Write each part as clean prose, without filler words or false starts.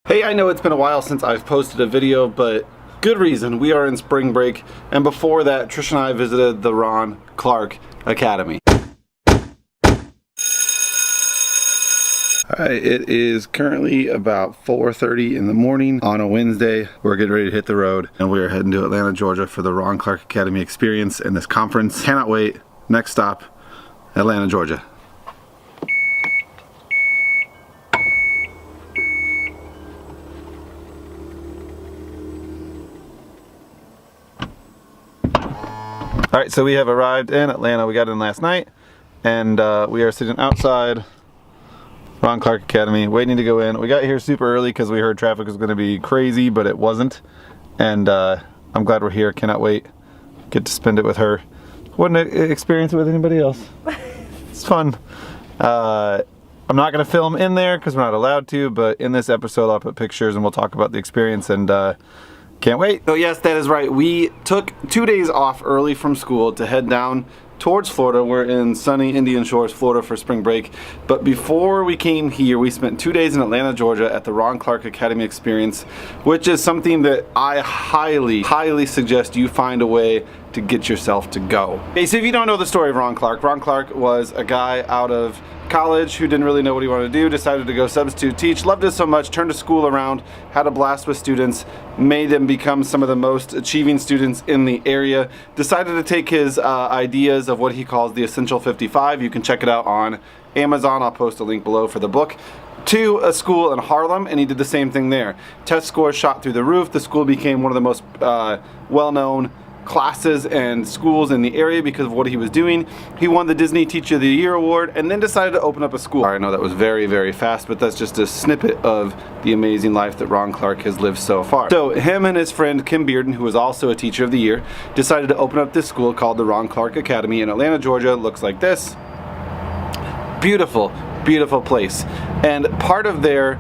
Hey, I know it's been a while since I've posted a video, but good reason. We are in spring break, and before that, Trisha and I visited the Ron Clark Academy. Alright, it is currently about 4:30 in the morning on a Wednesday. We're getting ready to hit the road, and we are heading to Atlanta, Georgia for the Ron Clark Academy Experience and this conference. Cannot wait. Next stop, Atlanta, Georgia. Alright, so we have arrived in Atlanta. We got in last night, and we are sitting outside Ron Clark Academy, waiting to go in. We got here super early because we heard traffic was going to be crazy, but it wasn't. And I'm glad we're here. Cannot wait. Get to spend it with her. Wouldn't experience it with anybody else. It's fun. I'm not going to film in there because we're not allowed to, but in this episode I'll put pictures and we'll talk about the experience, and can't wait. So yes, that is right. We took 2 days off early from school to head down towards Florida. We're in sunny Indian Shores, Florida for spring break. But before we came here, we spent 2 days in Atlanta, Georgia at the Ron Clark Academy Experience, which is something that I highly suggest you find a way to get yourself to go. Okay, so if you don't know the story of Ron Clark was a guy out of college who didn't really know what he wanted to do, decided to go substitute teach, loved it so much, turned the school around, had a blast with students, made them become some of the most achieving students in the area, decided to take his ideas of what he calls the Essential 55, you can check it out on Amazon, I'll post a link below for the book, to a school in Harlem, and he did the same thing there. Test scores shot through the roof, the school became one of the most well-known classes and schools in the area because of what he was doing. He won the Disney Teacher of the Year award and then decided to open up a school. I know that was very fast, but that's just a snippet of the amazing life that Ron Clark has lived so far. So him and his friend Kim Bearden, who was also a Teacher of the Year, decided to open up this school called the Ron Clark Academy in Atlanta, Georgia. It looks like this. Beautiful place. And part of their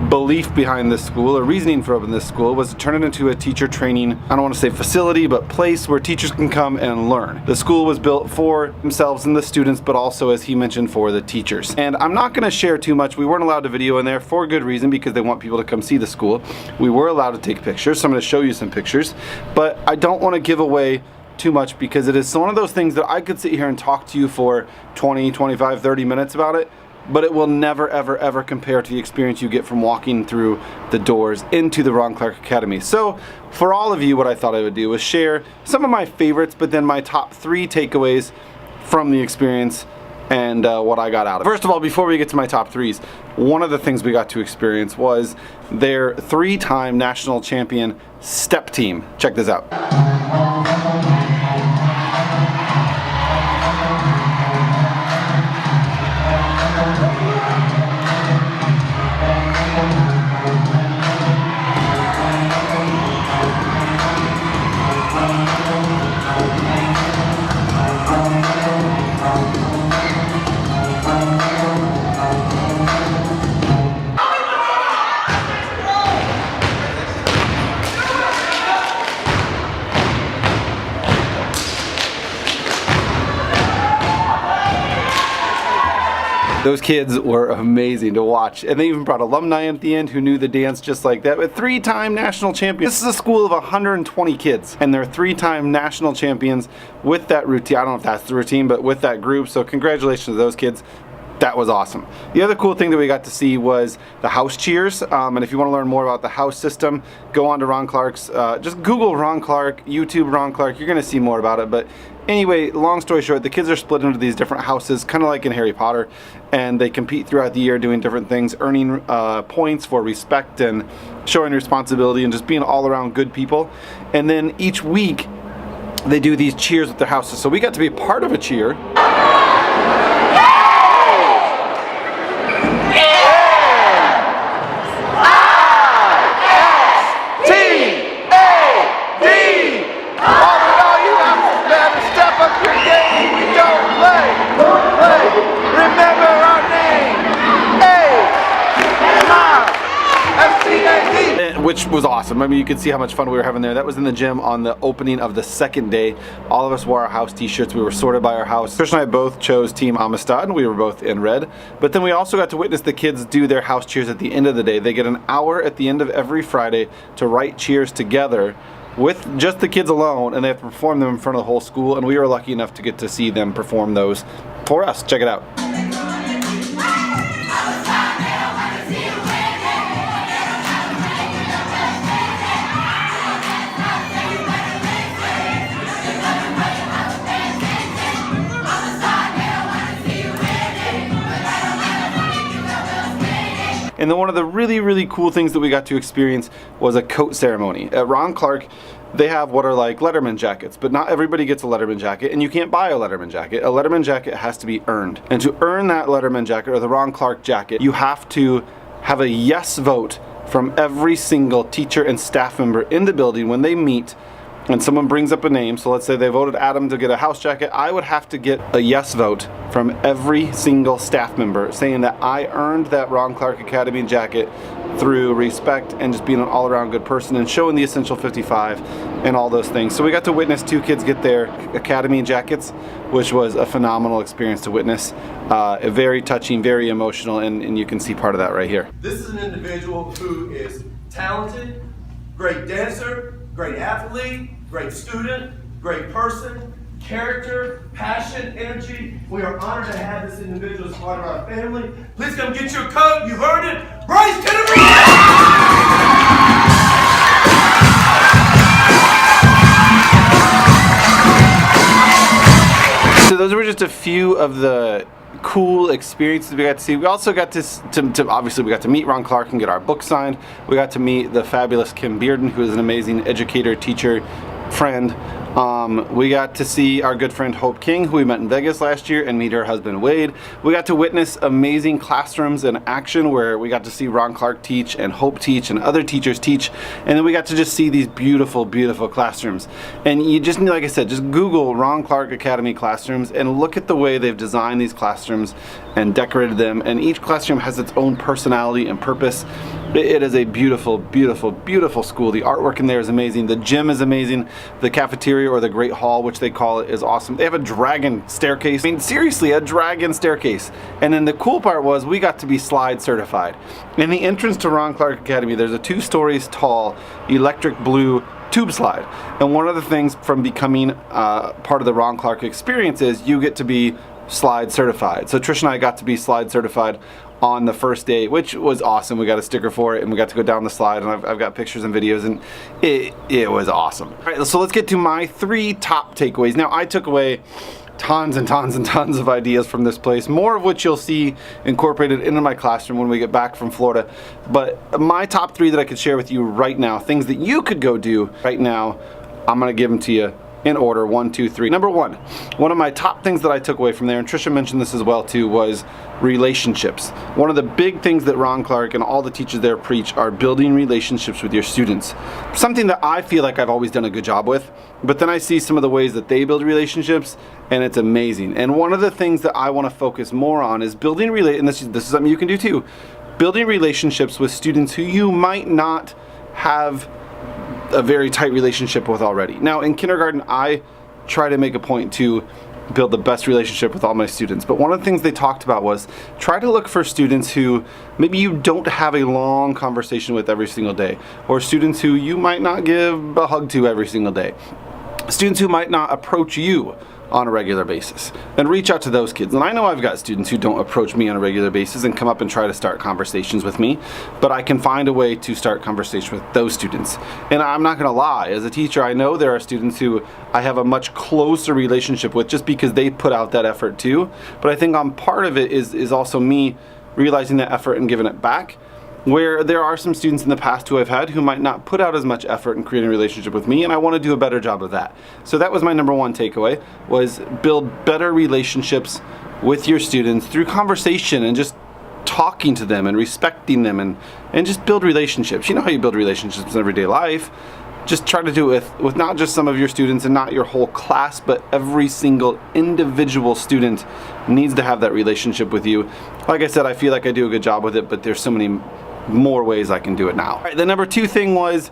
belief behind this school, or reasoning for opening this school, was to turn it into a teacher training, I don't want to say facility, but place where teachers can come and learn. The school was built for themselves and the students, but also, as he mentioned, for the teachers. And I'm not going to share too much. We weren't allowed to video in there for good reason, because they want people to come see the school. We were allowed to take pictures, so I'm going to show you some pictures, but I don't want to give away too much because it is one of those things that I could sit here and talk to you for 20, 25, 30 minutes about it, but it will never ever compare to the experience you get from walking through the doors into the Ron Clark Academy. So for all of you, what I thought I would do was share some of my favorites, but then my top 3 takeaways from the experience and what I got out of it. First of all, before we get to my top 3s, one of the things we got to experience was their 3-time national champion step team. Check this out. Those kids were amazing to watch, and they even brought alumni at the end who knew the dance just like that. But 3-time national champions. This is a school of 120 kids, and they're 3-time national champions with that routine. I don't know if that's the routine, but with that group. So congratulations to those kids. That was awesome. The other cool thing that we got to see was the house cheers, and if you want to learn more about the house system, go on to Ron Clark's, just Google Ron Clark, YouTube Ron Clark, you're going to see more about it. But anyway, long story short, the kids are split into these different houses, kind of like in Harry Potter, and they compete throughout the year doing different things, earning points for respect and showing responsibility and just being all around good people. And then each week they do these cheers with their houses. So we got to be part of a cheer. which was awesome. I mean, you could see how much fun we were having there. That was in the gym on the opening of the second day. All of us wore our house t-shirts. We were sorted by our house. Trisha and I both chose Team Amistad, and we were both in red. But then we also got to witness the kids do their house cheers at the end of the day. They get an hour at the end of every Friday to write cheers together with just the kids alone, and they have to perform them in front of the whole school, and we were lucky enough to get to see them perform those for us. Check it out. And then one of the really cool things that we got to experience was a coat ceremony. At Ron Clark, they have what are like Letterman jackets, but not everybody gets a Letterman jacket, and you can't buy a Letterman jacket. A Letterman jacket has to be earned. And to earn that Letterman jacket, or the Ron Clark jacket, you have to have a yes vote from every single teacher and staff member in the building when they meet. And someone brings up a name, so let's say they voted Adam to get a house jacket, I would have to get a yes vote from every single staff member saying that I earned that Ron Clark Academy jacket through respect and just being an all-around good person and showing the Essential 55 and all those things. So we got to witness 2 kids get their Academy jackets, which was a phenomenal experience to witness. Very touching, very emotional, and you can see part of that right here. This is an individual who is talented, great dancer, great athlete, great student, great person, character, passion, energy. We are honored to have this individual as part of our family. Please come get your coat. You heard it. Bryce Kennedy! So those were just a few of the cool experiences we got to see. We also got to obviously we got to meet Ron Clark and get our book signed. We got to meet the fabulous Kim Bearden, who is an amazing educator, teacher, friend. We got to see our good friend Hope King, who we met in Vegas last year, and meet her husband Wade. We got to witness amazing classrooms in action where we got to see Ron Clark teach and Hope teach and other teachers teach, and then we got to just see these beautiful classrooms. And you just, like I said, just Google Ron Clark Academy classrooms and look at the way they've designed these classrooms and decorated them, and each classroom has its own personality and purpose. It is a beautiful school. The artwork in there is amazing. The gym is amazing. The cafeteria, or the Great Hall, which they call it, is awesome. They have a dragon staircase. I mean, seriously, a dragon staircase. And then the cool part was we got to be slide certified. In the entrance to Ron Clark Academy, there's a 2 stories tall electric blue tube slide. And one of the things from becoming part of the Ron Clark experience is you get to be slide certified. So Trisha and I got to be slide certified on the first day, which was awesome. We got a sticker for it, and we got to go down the slide, and I've got pictures and videos, and it was awesome. All right, so let's get to my 3 top takeaways. Now, I took away tons and tons of ideas from this place, more of which you'll see incorporated into my classroom when we get back from Florida. But my top 3 that I could share with you right now, things that you could go do right now, I'm gonna give them to you in order, 1, 2, 3. Number 1, one of my top things that I took away from there, and Trisha mentioned this as well too, was relationships. One of the big things that Ron Clark and all the teachers there preach are building relationships with your students. Something that I feel like I've always done a good job with, but then I see some of the ways that they build relationships, and it's amazing. And one of the things that I want to focus more on is building and this is something you can do too, building relationships with students who you might not have a very tight relationship with already. Now, in kindergarten, I try to make a point to build the best relationship with all my students, but one of the things they talked about was try to look for students who maybe you don't have a long conversation with every single day, or students who you might not give a hug to every single day, students who might not approach you on a regular basis, and reach out to those kids. And I know I've got students who don't approach me on a regular basis and come up and try to start conversations with me, but I can find a way to start conversation with those students. And I'm not gonna lie, as a teacher, I know there are students who I have a much closer relationship with just because they put out that effort too. But I think on part of it is also me realizing that effort and giving it back, where there are some students in the past who I've had who might not put out as much effort in creating a relationship with me, and I want to do a better job of that. So that was my number 1 takeaway, was build better relationships with your students through conversation and just talking to them and respecting them, and just build relationships. You know how you build relationships in everyday life. Just try to do it with not just some of your students and not your whole class, but every single individual student needs to have that relationship with you. Like I said, I feel like I do a good job with it, but there's so many more ways I can do it now. All right, the number 2 thing was,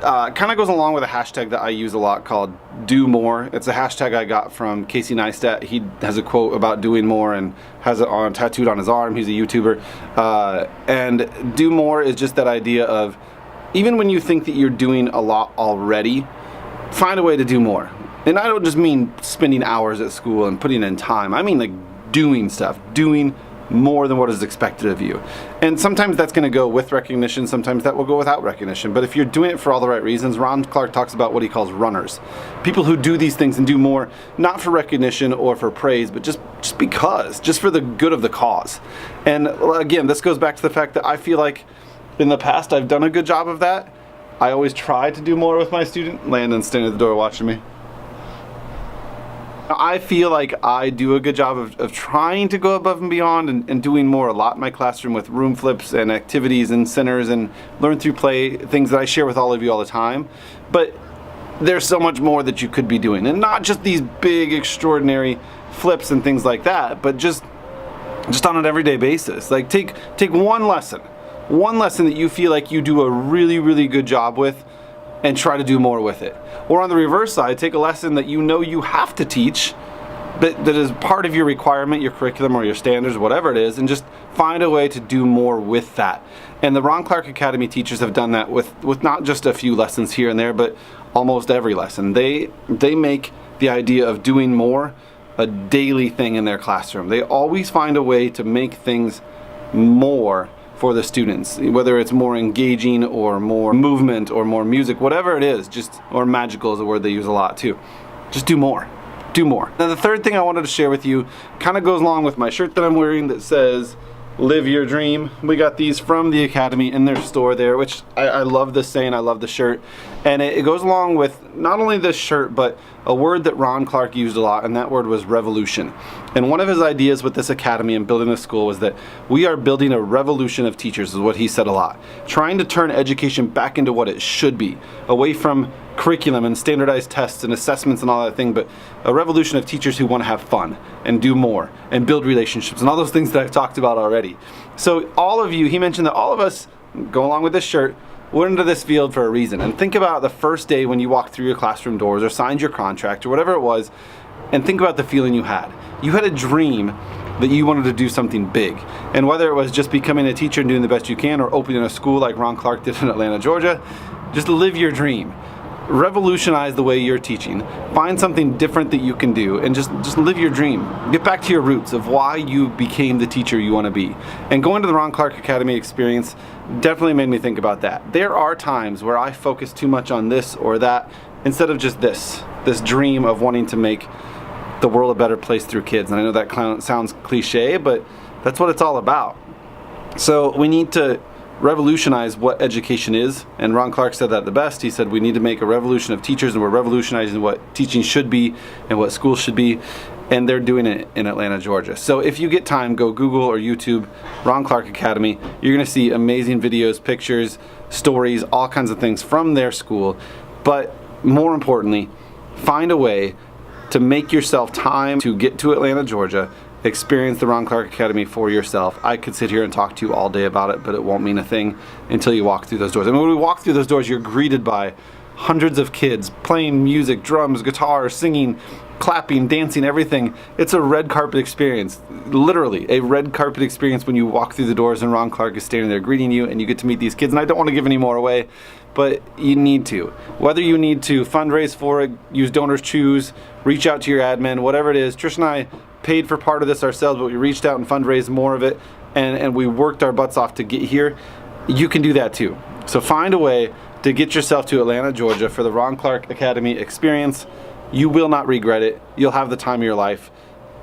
kind of goes along with a hashtag that I use a lot called do more. It's a hashtag I got from Casey Neistat. He has a quote about doing more and has it on tattooed on his arm. He's a YouTuber. And do more is just that idea of, even when you think that you're doing a lot already, find a way to do more. And I don't just mean spending hours at school and putting in time. I mean like doing stuff, doing more than what is expected of you. And sometimes that's going to go with recognition, sometimes that will go without recognition. But if you're doing it for all the right reasons, Ron Clark talks about what he calls runners. People who do these things and do more, not for recognition or for praise, but just because, just for the good of the cause. And again, this goes back to the fact that I feel like in the past I've done a good job of that. I always try to do more with my student. Landon's standing at the door watching me. I feel like I do a good job of trying to go above and beyond and doing more a lot in my classroom with room flips and activities and centers and learn through play, things that I share with all of you all the time. But there's so much more that you could be doing, and not just these big extraordinary flips and things like that, but just on an everyday basis. Like take one lesson that you feel like you do a really, really good job with, and try to do more with it. Or on the reverse side, take a lesson that you know you have to teach, that is part of your requirement, your curriculum or your standards, whatever it is, and just find a way to do more with that. And the Ron Clark Academy teachers have done that with not just a few lessons here and there, but almost every lesson. They make the idea of doing more a daily thing in their classroom. They always find a way to make things more for the students, whether it's more engaging or more movement or more music, whatever it is, or magical is a word they use a lot too. Just do more. Do more. Now the third thing I wanted to share with you kind of goes along with my shirt that I'm wearing that says live your dream. We got these from the Academy in their store there, which I love this saying, I love the shirt. And it goes along with not only this shirt, but a word that Ron Clark used a lot, and that word was revolution. And one of his ideas with this Academy and building this school was that we are building a revolution of teachers, is what he said a lot. Trying to turn education back into what it should be, away from curriculum and standardized tests and assessments and all that thing, but a revolution of teachers who want to have fun and do more and build relationships and all those things that I've talked about already. So all of you, he mentioned that all of us, go along with this shirt, we're into this field for a reason. And think about the first day when you walked through your classroom doors or signed your contract or whatever it was, and think about the feeling you had. You had a dream that you wanted to do something big. And whether it was just becoming a teacher and doing the best you can, or opening a school like Ron Clark did in Atlanta, Georgia, just live your dream. Revolutionize the way you're teaching. Find something different that you can do, and just live your dream. Get back to your roots of why you became the teacher you want to be. And going to the Ron Clark Academy experience definitely made me think about that. There are times where I focus too much on this or that instead of just this dream of wanting to make the world a better place through kids. And I know that sounds cliche, but that's what it's all about. So we need to revolutionize what education is, and Ron Clark said that the best. He said we need to make a revolution of teachers, and we're revolutionizing what teaching should be and what schools should be, and they're doing it in Atlanta, Georgia. So if you get time, go Google or YouTube Ron Clark Academy. You're going to see amazing videos, pictures, stories, all kinds of things from their school. But more importantly, find a way to make yourself time to get to Atlanta, Georgia, experience the Ron Clark Academy for yourself. I could sit here and talk to you all day about it, but it won't mean a thing until you walk through those doors. I mean, when we walk through those doors, you're greeted by hundreds of kids playing music, drums, guitar, singing, clapping, dancing, everything. It's a red carpet experience, literally a red carpet experience when you walk through the doors and Ron Clark is standing there greeting you and you get to meet these kids. And I don't want to give any more away, but you need to. Whether you need to fundraise for it, use Donors Choose, reach out to your admin, whatever it is. Trish and I paid for part of this ourselves, but we reached out and fundraised more of it, and we worked our butts off to get here. You can do that too. So find a way to get yourself to Atlanta, Georgia for the Ron Clark Academy experience. You will not regret it. You'll have the time of your life.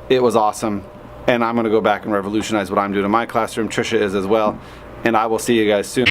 It was awesome, and I'm going to go back and revolutionize what I'm doing in my classroom. Trisha is as well, and I will see you guys soon.